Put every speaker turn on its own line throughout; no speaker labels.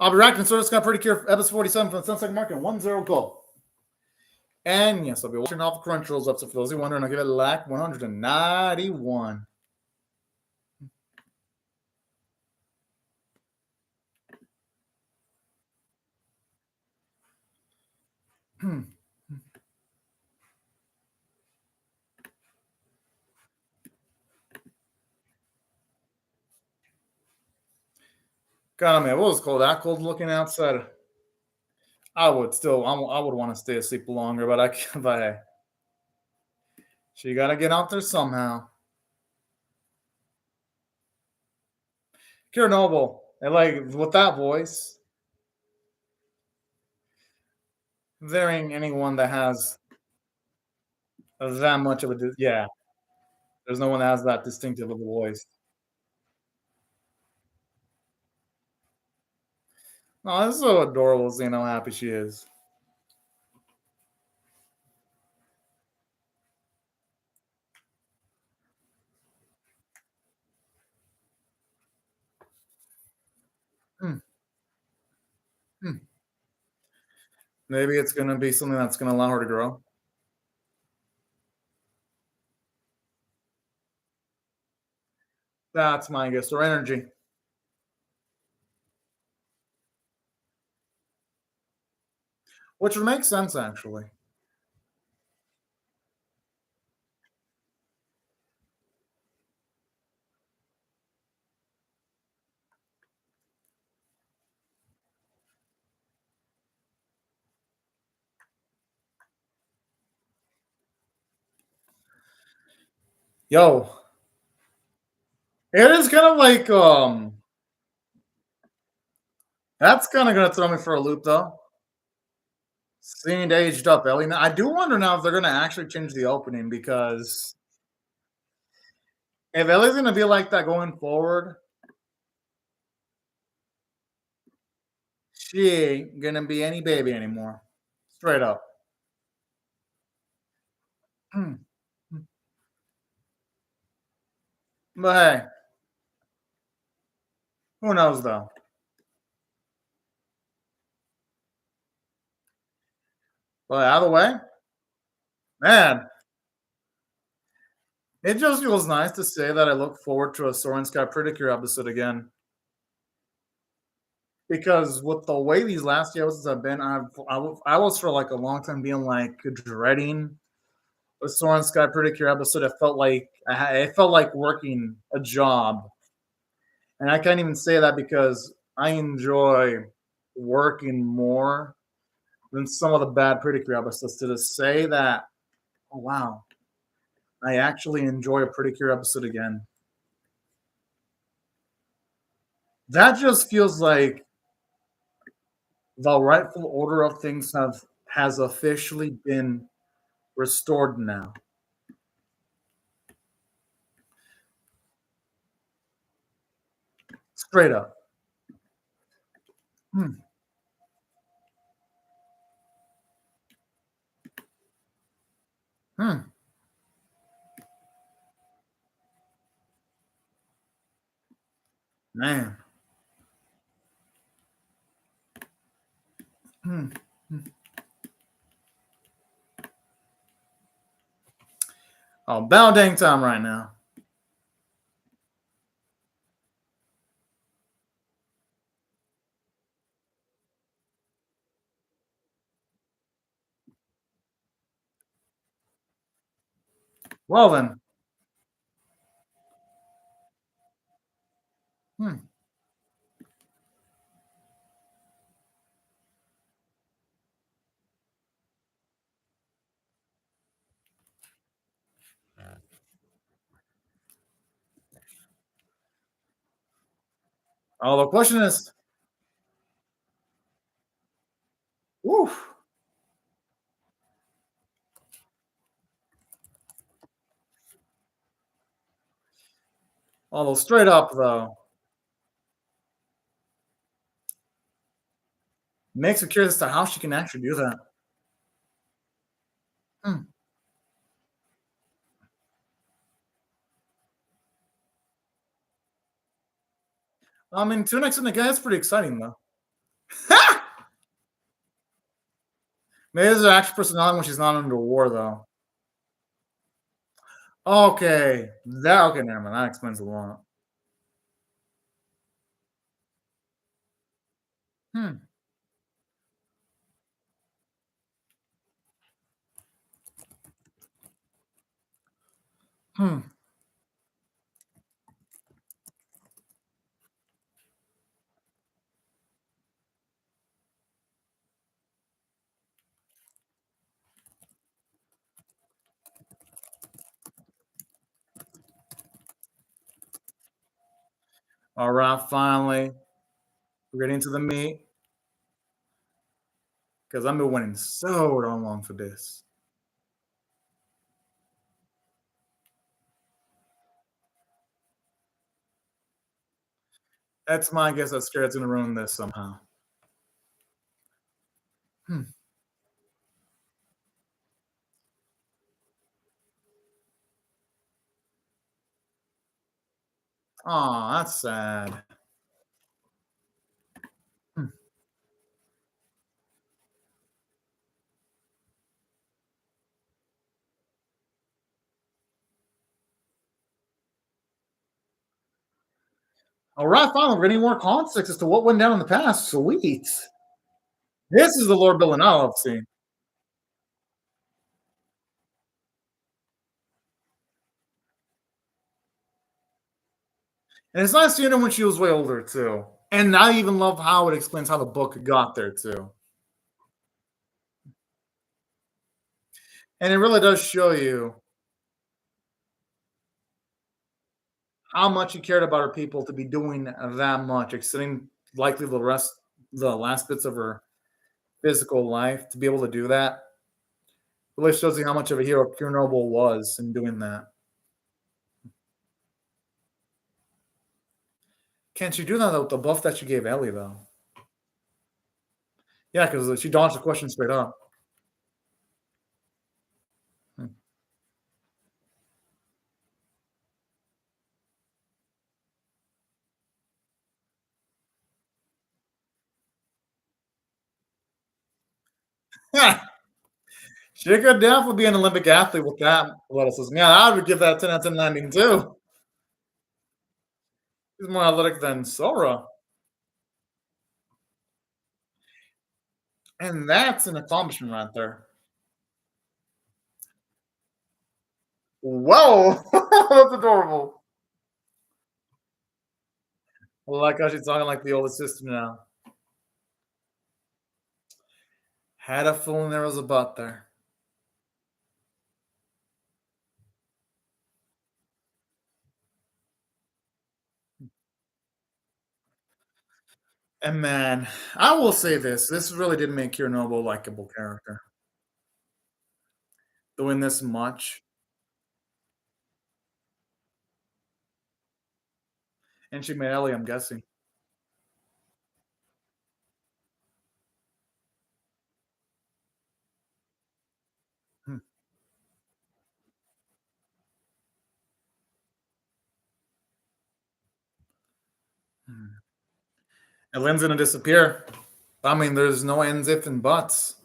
I'll be reacting. So it's got Precure episode 47 from the Sunset Market, 1-0 goal. And yes, I'll be watching off the Crunchyrolls up. So for those who wondering, I'll give it a like 191. God, man, what was cold? That cold looking outside. I would still, I would want to stay asleep longer, but I can't. But hey, so you got to get out there somehow. Kira Noble, and like with that voice, there ain't anyone that has that much of a yeah. There's no one that has that distinctive of a voice. Oh, this is so adorable seeing how happy she is. Hmm, hmm. Maybe it's gonna be something that's gonna allow her to grow. That's my guess. Her energy, which would make sense actually. Yo, it is kind of like that's kind of gonna throw me for a loop though. Seeing the aged up Ellie. Now, I do wonder now if they're gonna actually change the opening because if Ellie's gonna be like that going forward, she ain't gonna be any baby anymore. Straight up. Hmm. But hey, who knows though? But either way, man, it just feels nice to say that I look forward to a Soaring Sky Precure episode again. Because with the way these last few episodes have been, I was for like a long time being like dreading a Soaring Sky Precure episode. It felt like it felt like working a job, and I can't even say that because I enjoy working more than some of the bad Precure episodes. To just say that, oh wow, I actually enjoy a Precure episode again. That just feels like the rightful order of things have has officially been restored now. Straight up. Hmm. Hmm. Man. Hmm. Hmm. Oh, about dang time right now. Well then. Hmm. Oh, the question is, woof. Although straight up though, makes me curious as to how she can actually do that. Hmm. I mean, two next in the guy is pretty exciting though. Maybe there's an actual personality when she's not under war, though. Okay, that okay, never mind. That explains a lot. Hmm. Hmm. All right, finally, we're getting to the meat because I've been waiting so darn long for this. That's my guess. That scared's gonna ruin this somehow. Hmm. Aw, that's sad. Hmm. All right, finally, we're getting more context as to what went down in the past. Sweet. This is the Lord Villanelle scene. And it's nice seeing her when she was way older, too. And I even love how it explains how the book got there, too. And it really does show you how much he cared about her people to be doing that much, extending likely the last bits of her physical life to be able to do that. Really shows you how much of a hero Pure Noble was in doing that. Can't you do that with the buff that you gave Ellie, though? Yeah, because she dodged the question straight up. Hmm. She could definitely be an Olympic athlete with that athleticism. Yeah, I would give that 10 out of 10 landing too. She's more athletic than Sora. And that's an accomplishment right there. Whoa! That's adorable. I like how she's talking like the oldest sister now. Had a feeling there was a butt there. And man, I will say this. This really did make Kirinobu a likable character. Doing this much. And she made Ellie, I'm guessing. Hmm. Hmm. And Lynn's gonna disappear. I mean, there's no ends, if, and buts.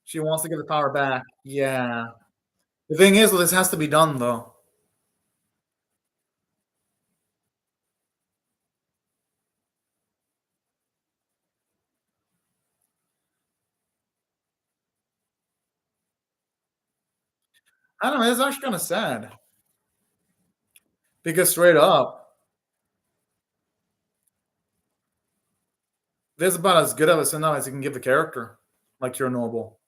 She wants to get the power back. Yeah. The thing is, this has to be done, though. I don't know. It's actually kind of sad because straight up, this is about as good of a send as you can give the character, like you're noble.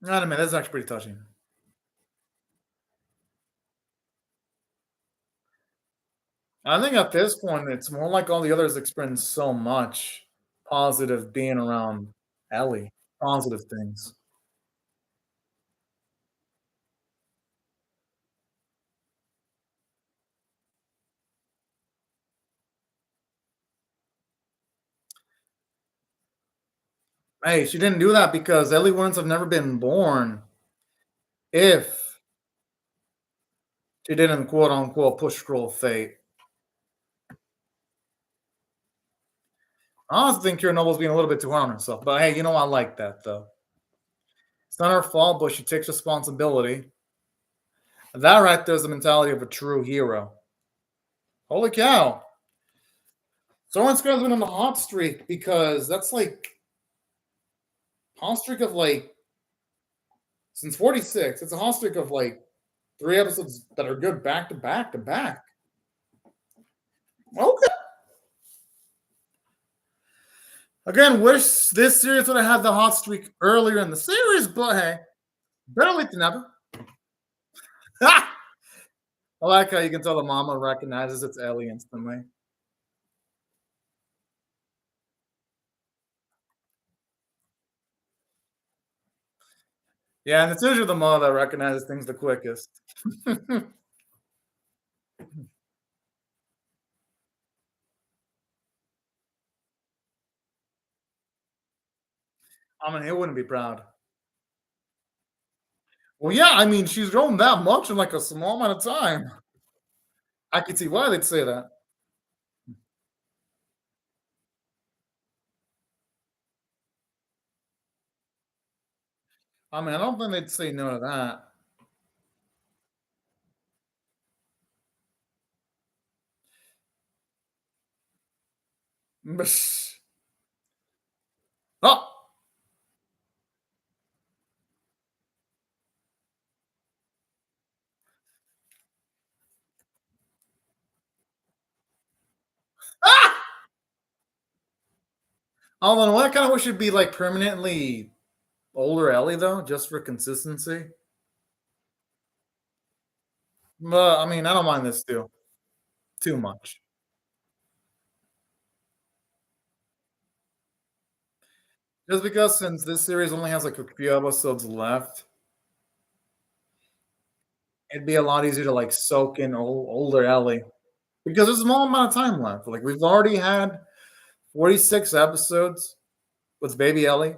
I don't know. That's actually pretty touching. I think at this point, it's more like all the others experience so much positive being around Ellie, positive things. Hey, she didn't do that because Ellie wouldn't have never been born if she didn't quote unquote push scroll fate. I honestly think Kira Noble's being a little bit too hard on herself, but hey, I like that though. It's not her fault, but she takes responsibility. That right there is the mentality of a true hero. Holy cow. Soaring Sky's been on a hot streak because that's like hot streak of like since 46. It's a hot streak of like 3 episodes that are good back to back to back. Okay. Again, wish this series would have had the hot streak earlier in the series, but hey, better late than never. I like how you can tell the mama recognizes it's Ellie instantly. Yeah, and it's usually the mother that recognizes things the quickest. I mean, he wouldn't be proud. Well, yeah, I mean, she's grown that much in like a small amount of time. I can see why they'd say that. I mean, I don't think they'd say no to that. Oh, ah! Although, I kind of wish it'd be like permanently older Ellie though, just for consistency. But I mean, I don't mind this too much. Just because since this series only has like a few episodes left, it'd be a lot easier to like soak in older Ellie because there's a small amount of time left. Like we've already had 46 episodes with baby Ellie.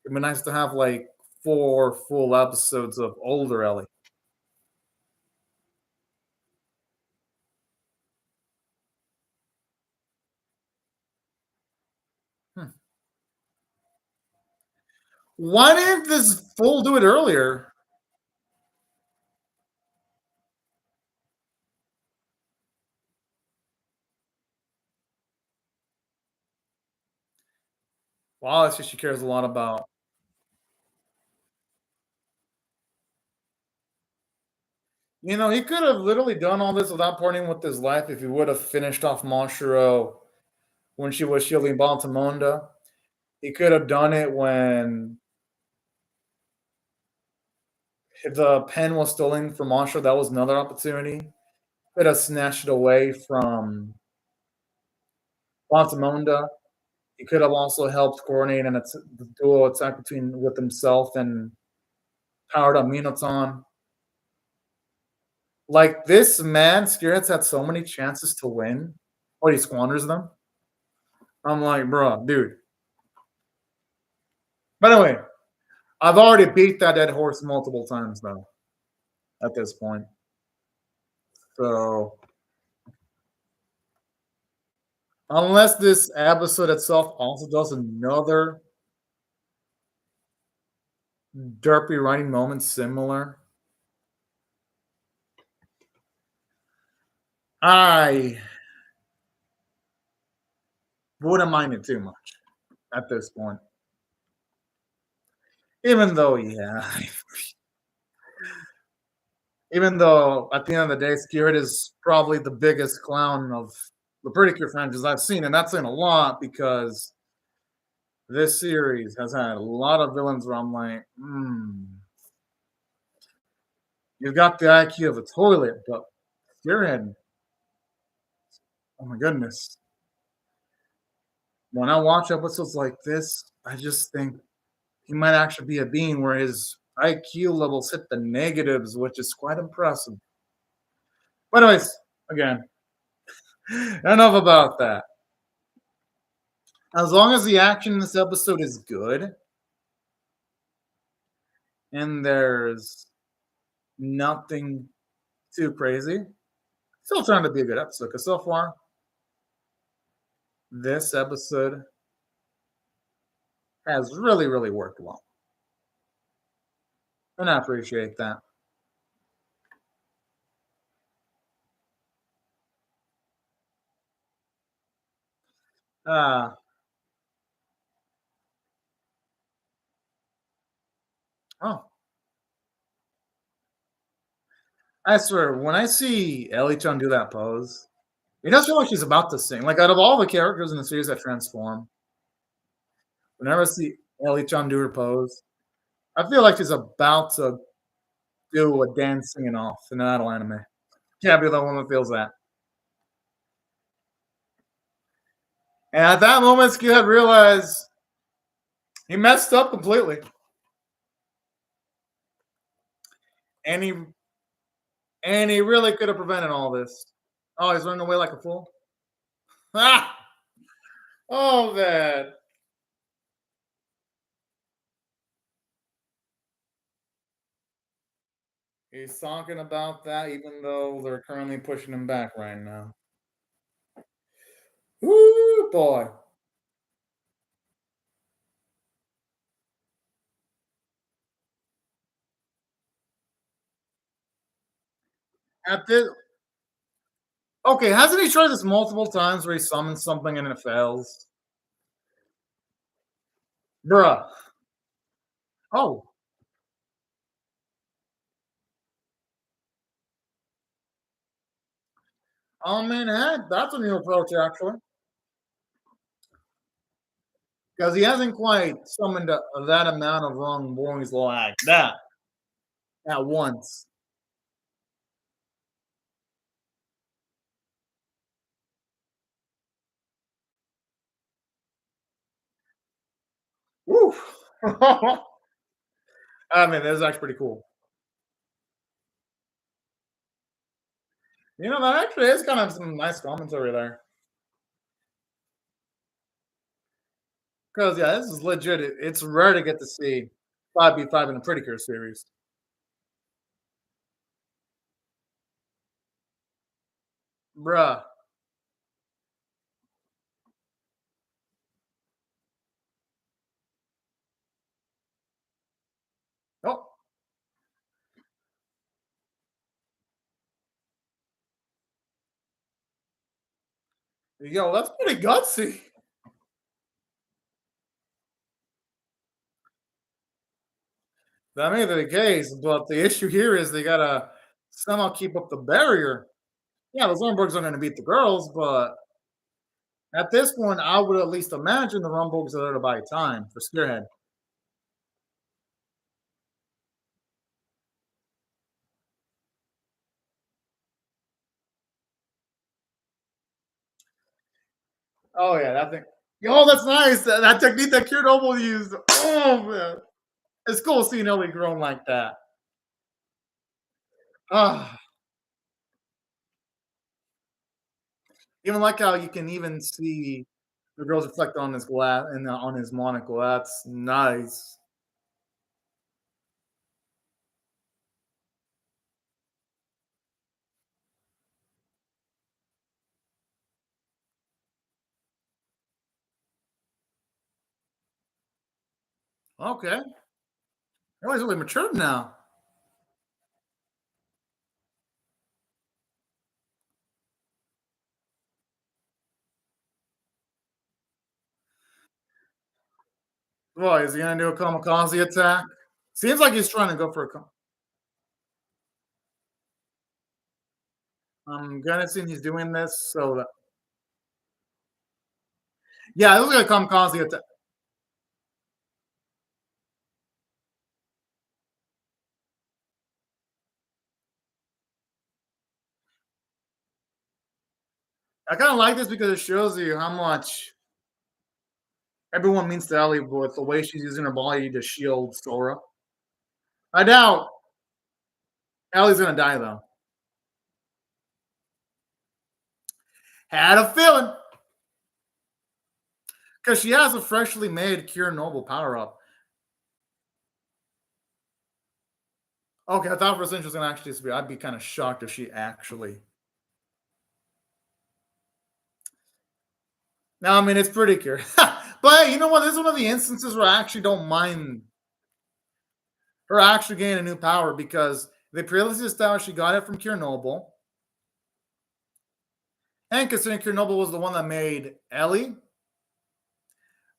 It'd be nice to have like 4 full episodes of older Ellie. Hmm. Why didn't this fool do it earlier? Well, it's just she cares a lot about. He could have literally done all this without parting with his life if he would have finished off Moshiro when she was shielding Baltamonda. He could have done it when if the pen was stolen from Moshiro. That was another opportunity. Could have snatched it away from Baltamonda. He could have also helped coordinate the dual attack between with himself and powered up Minotaur. Like this man, Spirits had so many chances to win, but he squanders them. I'm like, bro, dude. By the way, I've already beat that dead horse multiple times though. At this point, so unless this episode itself also does another derpy writing moment similar, I wouldn't mind it too much at this point. Even though, yeah, even though at the end of the day, Spirit is probably the biggest clown of the Precure franchise I've seen, and that's in a lot because this series has had a lot of villains where I'm like, you've got the IQ of a toilet, but Spirit, oh my goodness. When I watch episodes like this, I just think he might actually be a being where his IQ levels hit the negatives, which is quite impressive. But anyways, again, enough about that. As long as the action in this episode is good, and there's nothing too crazy. Still trying to be a good episode because so far this episode has really, really worked well, and I appreciate that. Uh, oh, I swear, when I see Ellie-chan do that pose, it does feel like she's about to sing. Like out of all the characters in the series that transform, whenever I see Ellie-chan do her pose, I feel like she's about to do a dance singing off in an idol anime. Can't be the one that feels that. And at that moment, Skid realized he messed up completely, and he really could have prevented all this. Oh, he's running away like a fool. Ah! Oh man. He's talking about that even though they're currently pushing him back right now. Woo boy. At this Okay, hasn't he tried this multiple times where he summons something and it fails? Bruh. Oh. Oh man, that's a new approach actually. Because he hasn't quite summoned that amount of wrong boys like that at once. Woo. I mean, that's actually pretty cool. You know, that actually is kind of some nice commentary there. Because yeah, this is legit. It's rare to get to see 5v5 in a Precure series. Bruh. Oh, yo, that's pretty gutsy. That may be the case, but the issue here is they gotta somehow keep up the barrier. Yeah, the Zornbergs are gonna beat the girls, but at this point, I would at least imagine the Rumbugs are there to buy time for Spearhead. Oh yeah, that thing. Yo, that's nice. That technique that Kurt Noble used. Oh man, it's cool seeing Ellie grown like that. Ah, even like how you can even see the girls reflect on his glass and on his monocle. That's nice. Okay, Ellie's really matured now. Boy, is he gonna do a kamikaze attack? Seems like he's trying to go for a. I'm guessing he's doing this so that. Yeah, it looks like a kamikaze attack. I kind of like this because it shows you how much everyone means to Ellie with the way she's using her body to shield Sora. I doubt Ellie's gonna die though. Had a feeling because she has a freshly made Cure Noble power up. Okay, I thought for a second she was gonna actually disappear. I'd be kind of shocked if she actually. No, I mean it's pretty clear. But you know what? This is one of the instances where I actually don't mind her actually gaining a new power because they previously established she got it from Chernobyl. And considering Chernobyl was the one that made Ellie,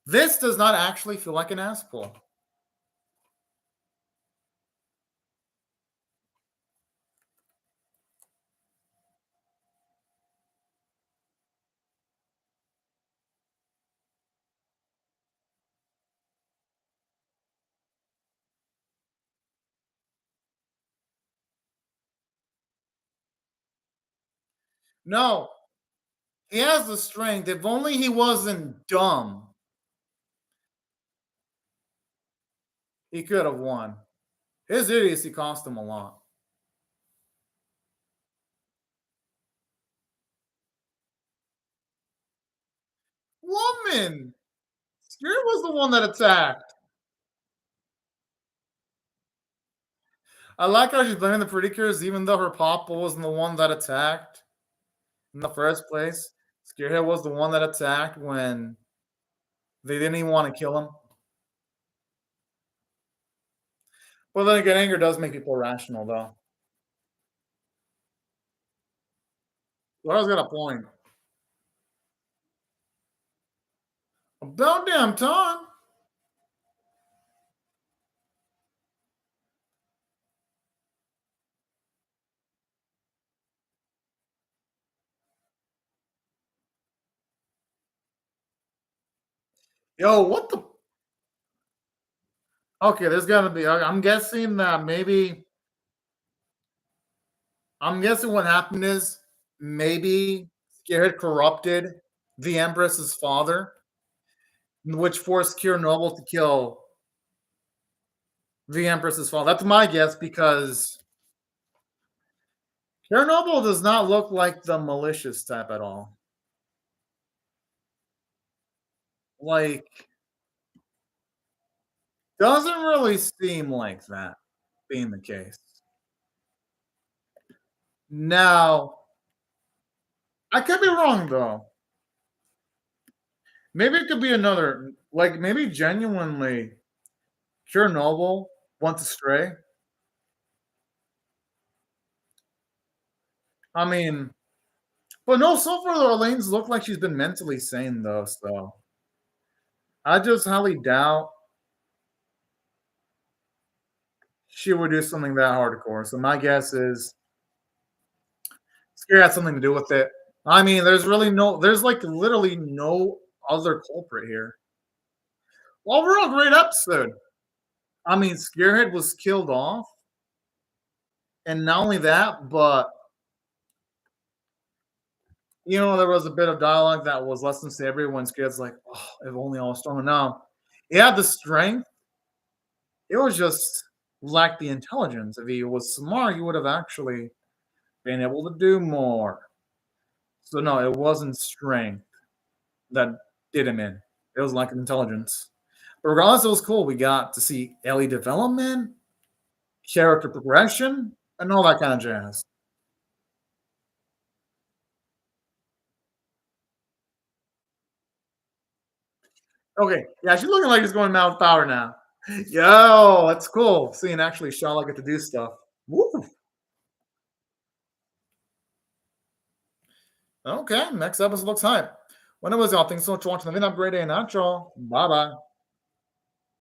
this does not actually feel like an ass pull. No, he has the strength. If only he wasn't dumb, he could have won. His idiocy cost him a lot. Woman! Spirit was the one that attacked. I like how she's blaming the Precures, even though her papa wasn't the one that attacked in the first place. Scarehead was the one that attacked when they didn't even want to kill him. But then again, anger does make people irrational, though. Laura's got a point. About damn time. Yo, what the? Okay, there's got to be. I'm guessing that maybe. I'm guessing what happened is maybe Scarehead corrupted the Empress's father, which forced Kira Noble to kill the Empress's father. That's my guess because Kira Noble does not look like the malicious type at all. Like, doesn't really seem like that being the case. Now, I could be wrong though. Maybe it could be another, like maybe genuinely Kira Noble went astray. I mean, but no, so far Elaine's looked like she's been mentally sane though, so I just highly doubt she would do something that hardcore. So my guess is Scare had something to do with it. I mean, there's like literally no other culprit here. Overall, great episode. I mean, Scarehead was killed off, and not only that, but there was a bit of dialogue that was less than savory when Scarehead's like, "Oh, if only I was stronger." Now, he had the strength. It was just lacked the intelligence. If he was smart, he would have actually been able to do more. So no, it wasn't strength that did him in. It was lack of intelligence. But regardless, it was cool. We got to see Ellie development, character progression, and all that kind of jazz. Okay, yeah, she's looking like she's going Mount Power now. Yo, that's cool. Seeing actually Charlotte get to do stuff. Woo. Okay, next episode looks hype. When it was y'all, thanks so much for watching the video. Have a great day and outro. Bye bye.